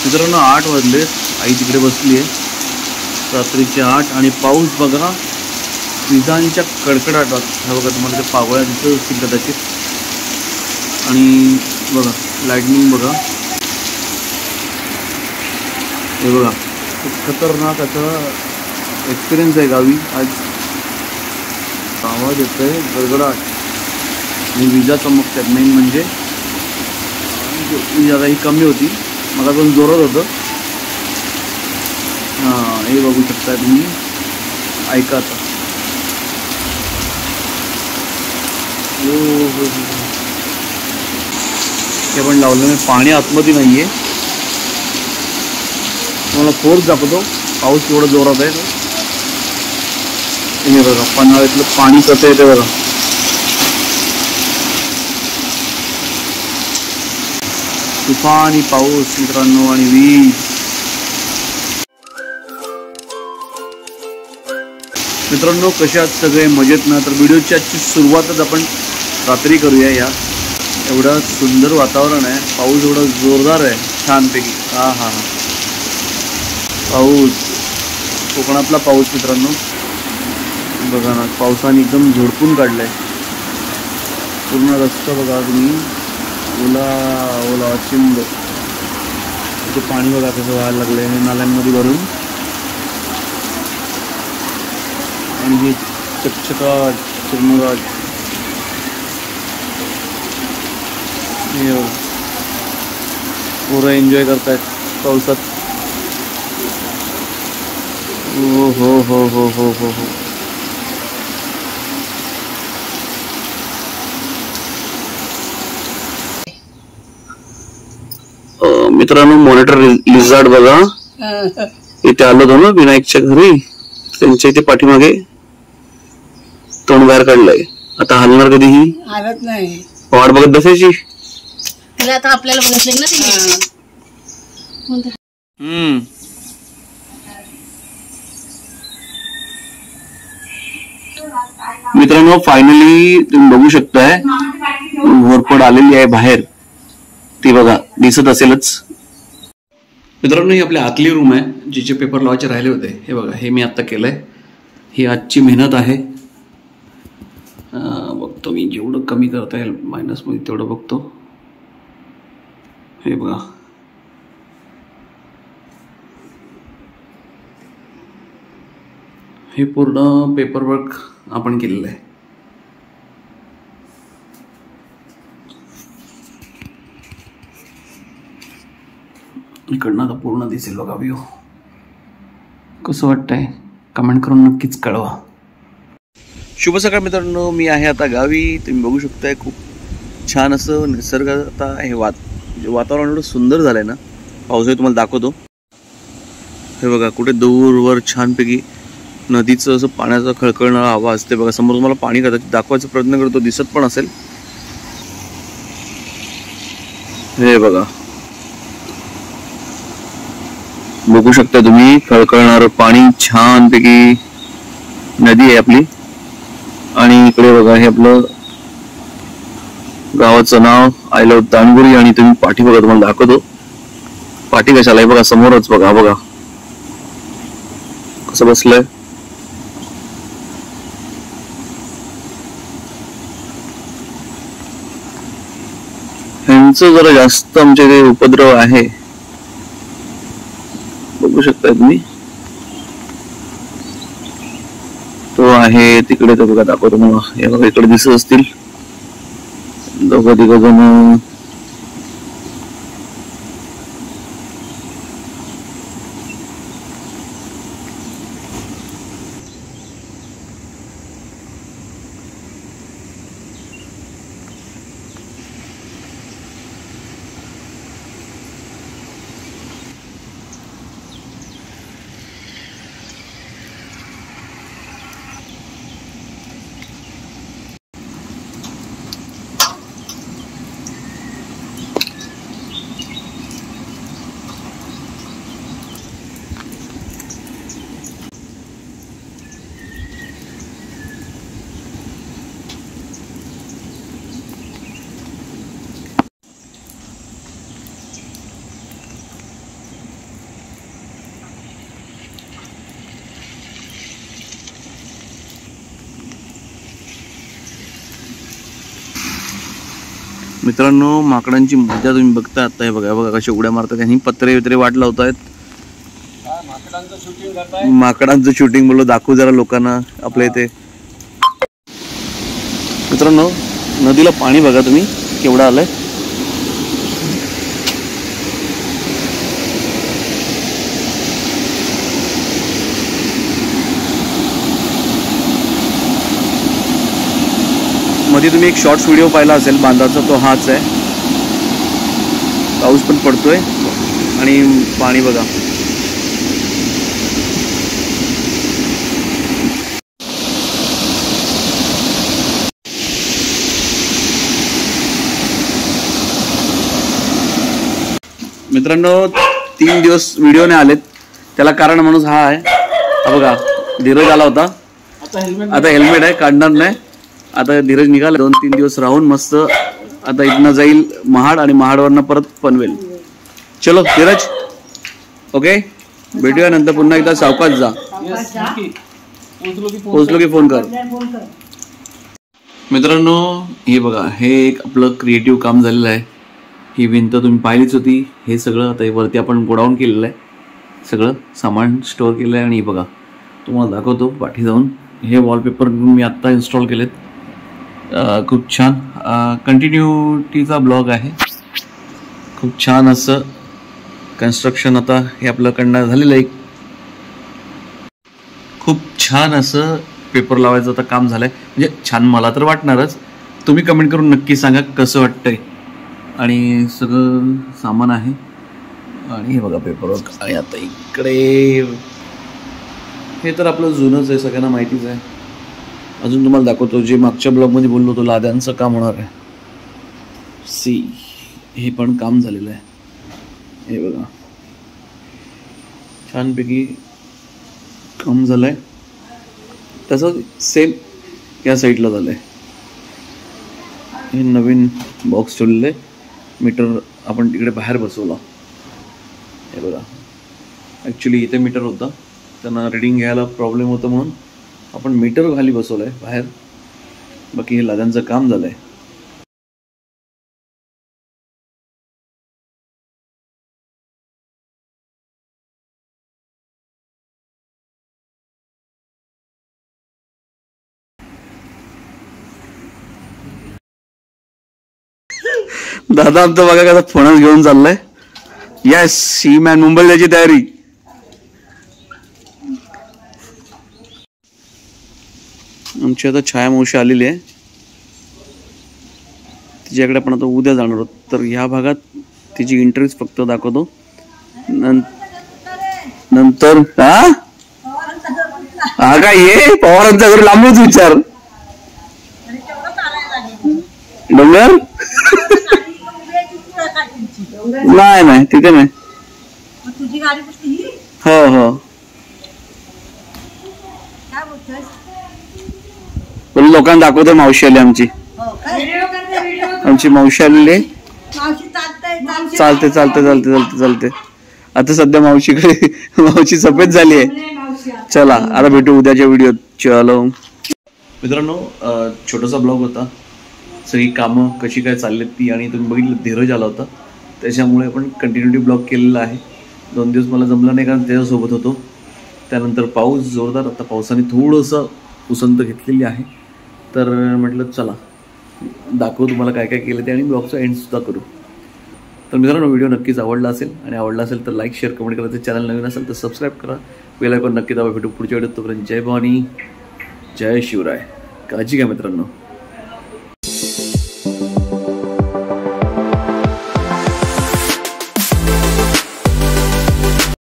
मित्रांनो 8 वाजले, आई तिकडे बसली आहे, रात्रीचे 8 आणि पाऊस बघा विजांच्या कडकडाटात. हा बघा तुम्हाला ते पावळ्या दिसत असतील कदाचित. आणि बघा लाईटनिंग बघा, हे बघा खूप खतरनाक असा एक्सपिरियन्स आहे गावी आज. आवाज येतोय गडगडाट आणि विजा चमकतात. मेन म्हणजे विजा ही कमी होती, मग अजून जोरात होतं. हां हे बघू शकता तुम्ही, ऐका आता. हो हो हे पण लावलं मी, पाणी आतमध्ये नाही आहे. तुम्हाला फोर्स दाखवतो पाऊस एवढा जोरात आहे. हे बघा पन्हाळ्यातलं पाणी कसं येते बघा. तुफानी पाऊस मित्रांनो आणि वीज. मित्रांनो कसे आहात सगळे, मजेत ना? तर व्हिडिओची आजची सुरुवातच आपण रात्री करूया. या एवढं सुंदर वातावरण आहे, पाऊस एवढा जोरदार आहे छानपैकी. हा हा हा पाऊस, कोकणातला पाऊस मित्रांनो बघा ना. पावसाने एकदम झोडपून काढलाय पूर्ण रस्ता बघा तुम्ही, ओला ओला चिंब. ते पाणी बघा कसं व्हायला लागलंय नाल्यांमध्ये भरून. आणि हे चकचकाट चिरमुराट. पोरं एन्जॉय करतायत पावसात. हो हो हो हो हो हो हो मित्रांनो मॉनिटर लिझार्ड बघा, इथे आलो होतो ना विनायकच्या घरी, त्यांच्या इथे पाठीमागे तोंड बाहेर काढलंय. आता हलणार कधीही हलत नाही, वाट बघत बसायची. आता आपल्याला बघितलं ना. मित्रांनो फायनली तुम्ही बघू शकताय घोरपड आलेली आहे बाहेर, ती बघा दिसत असेलच. मित्रांनो ही आपली आतली रूम आहे, जिचे पेपर लावायचे राहिले होते. हे बघा हे मी आता केलंय, ही आजची मेहनत आहे. बघतो मी जेवढं कमी करता येईल मायनस मध्ये तेवढं बघतो. हे बघा हे पूर्ण पेपरवर्क आपण केलेलं आहे. इकडनं आता पूर्ण दिसेल बघा व्ह्यू. कसं वाटतंय कमेंट करून नक्कीच कळवा. शुभ सकाळ मित्रांनो, मी आहे आता गावी. तुम्ही बघू शकताय खूप छान असं निसर्ग. आता हे वातावरण एवढं सुंदर झालंय ना, पावसाळ्यात तुम्हाला दाखवतो. हे बघा कुठे दूरवर छानपैकी नदीचं असं पाण्याचा खळखळणारा आवाज. ते बघा समोर तुम्हाला पाणी दाखवायचा प्रयत्न करतो, दिसत पण असेल. हे बघा बघू शकता तुम्ही खळखळणारं पाणी, छानपैकी नदी आहे आपली. आणि इकडे बघा हे आपलं गावाचं नाव आय लव्ह दानगुरी. आणि तुम्ही पाठी बघा, तुम्हाला दाखवतो पाठी कशाला आहे बघा, समोरच बघा. बघा कसं बसलंय. ह्यांचं जरा जास्त आमच्या इथे उपद्रव आहे, बघू शकता तुम्ही. तो आहे तिकडे, तो बघा दाखवतो मला. हे बघा इकडे दिसत असतील दोघं तिघ जण. मित्रांनो माकडांची मजा तुम्ही बघता आता. हे बघा बघा कशा उड्या मारतात आणि पत्रे वगैरे वाट लावतायत. माकडांचं शूटिंग बोललो दाखवू जरा लोकांना आपल्या इथे. मित्रांनो नदीला पाणी बघा तुम्ही केवढं आलंय. मध्ये तुम्ही एक शॉर्ट्स व्हिडिओ पाहिला असेल बांधाचा, तो हाच आहे. पाऊस पण पडतोय आणि पाणी बघा. मित्रांनो 3 दिवस व्हिडिओ नाही आलेत, त्याला कारण माणूस हा आहे. हा बघा धीरज आला होता, आता हेल्मेट आहे काढणार नाही. आता धीरज निघाला 2-3 दिवस राहून मस्त. आता इथनं जाईल महाड आणि महाडवरनं परत पनवेल. चलो धीरज ओके, भेटूया नंतर. पुन्हा एकदा सावकाश जा, पोचलो की फोन कर. मित्रांनो हे बघा हे एक आपलं क्रिएटिव्ह काम झालेलं आहे. ही भिंत तुम्ही पाहिलीच होती. हे सगळं आता वरती आपण गोडाऊन केलेलं आहे, सगळं सामान स्टोअर केलं आहे. आणि हे बघा तुम्हाला दाखवतो पाठी जाऊन. हे वॉलपेपर मी आत्ता इन्स्टॉल केलेत. खूप छान कंटिन्युटीचा ब्लॉग आहे. खूप छान असं कन्स्ट्रक्शन आता हे आपल्याकडनं झालेलं आहे. खूप छान असं पेपर लावायचं आता काम झालं आहे. म्हणजे छान मला तर वाटणारच. तुम्ही कमेंट करून नक्की सांगा कसं वाटतंय. आणि सगळं सामान आहे. आणि हे बघा पेपरवर्क. आणि आता इकडे हे तर आपलं जुनंच आहे, सगळ्यांना माहितीच आहे. अजून तुम्हाला दाखवतो जे मागच्या ब्लॉगमध्ये बोललो होतो लाद्यांचं काम होणार आहे. सी हे पण काम झालेलं आहे. हे बघा छानपैकी काम झालं आहे. तसंच सेम या साईडला झालं आहे. हे नवीन बॉक्स ठेवलेलं आहे. मीटर आपण तिकडे बाहेर बसवला. हे बघा ॲक्च्युली इथे मीटर होता, त्यांना रिडिंग घ्यायला प्रॉब्लेम होतं म्हणून आपण मीटर खाली बसवलं आहे बाहेर. बाकी हे लाद्यांचं काम झालं आहे. दादा आमचं बघा कसा फोनच घेऊन चाललाय. येस ही मॅन मुंबईला जायची तयारी. आमची आता छाया मावशी आलेली आहे, तिच्याकडे आपण आता उद्या जाणार आहोत. तर ह्या भागात तिची इंटरेस्ट फक्त दाखवतो. नंतर हा का ये पवारांचा घर लांबूच विचार डोंगर नाही नाही तिथे नाही. हो हो लोकांना दाखवतो. मावशी आली आमची, आमची मावशी आलेली. चालते चालते चालते चालते चालते. आता सध्या मावशीकडे मावशी सफेद झाली आहे. चला आता भेटू उद्याच्या व्हिडिओत. चलो मित्रांनो छोटासा ब्लॉग होता. सगळी कामं कशी काय चालली ती. आणि तुम्ही बघितलं धीरज आला होता, त्याच्यामुळे आपण कंटिन्युटी ब्लॉग केलेला आहे. 2 दिवस मला जमलं नाही कारण त्याच्यासोबत होतो. त्यानंतर पाऊस जोरदार. आता पावसाने थोडंसं उसंत घेतलेली आहे. तर म्हटलं चला दाखवू तुम्हाला काय काय केलं ते आणि ब्लॉगचा एंडसुद्धा करू. तर मित्रांनो व्हिडिओ नक्कीच आवडला असेल. आणि आवडला असेल तर लाईक शेअर कमेंट करा. चॅनल नवीन असेल तर सबस्क्राईब करा. बेल आयकॉन नक्की दाबा. भेटू पुढच्या व्हिडिओत. तोपर्यंत जय भवानी जय शिवराय. काळजी घ्या मित्रांनो.